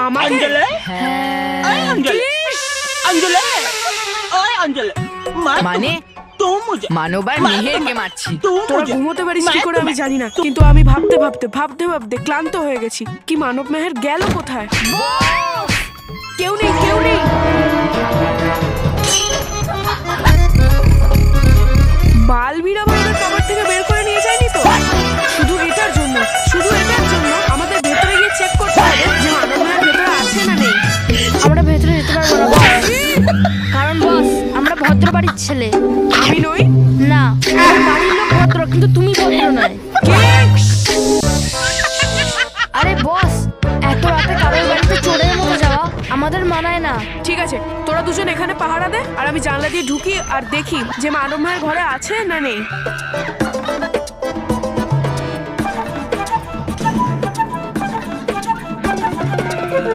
আমাকে? ओए अंजलि अंजलि ओए अंजलि মানে तू मुझे মানবার মেহেরকে মারছি। तू তোরা मुझे ঘুমোতে পারিস কি मैं করে আমি तुम्हें- জানি না, কিন্তু আমি ভাবতে ভাবতে ভাবতে ভাবতে ক্লান্ত হয়ে গেছি। কি মানব মেহের গেল কোথায়? কেউ নেই, কেউ নেই। বালবীর আবার ওদের কবর থেকে বের করে নিয়ে যায়নি তো? শুধু এটার জন্য, শুধু এটার জন্য আমাদের ভেতরে গিয়ে চেক করতে হবে যে মানব মেহের ভেতরে আছে না নেই। আমরা ভেতরে যেতে পারবো না বস, কারণ বস আমরা ভদ্র বাড়ির ছেলে। আমি নই? না, আমার বাড়ির লোক ভদ্র, কিন্তু তুমি ভদ্র নয়। আরে বস, এত রাতে কারোর বাড়িতে চোরের মতো যাওয়া আমাদের মানায় না। ঠিক আছে, তোরা দুজন এখানে পাহারা দে আর আমি জানলা দিয়ে ঢুকি আর দেখি যে মানব মেহের ঘরে আছে না নেই।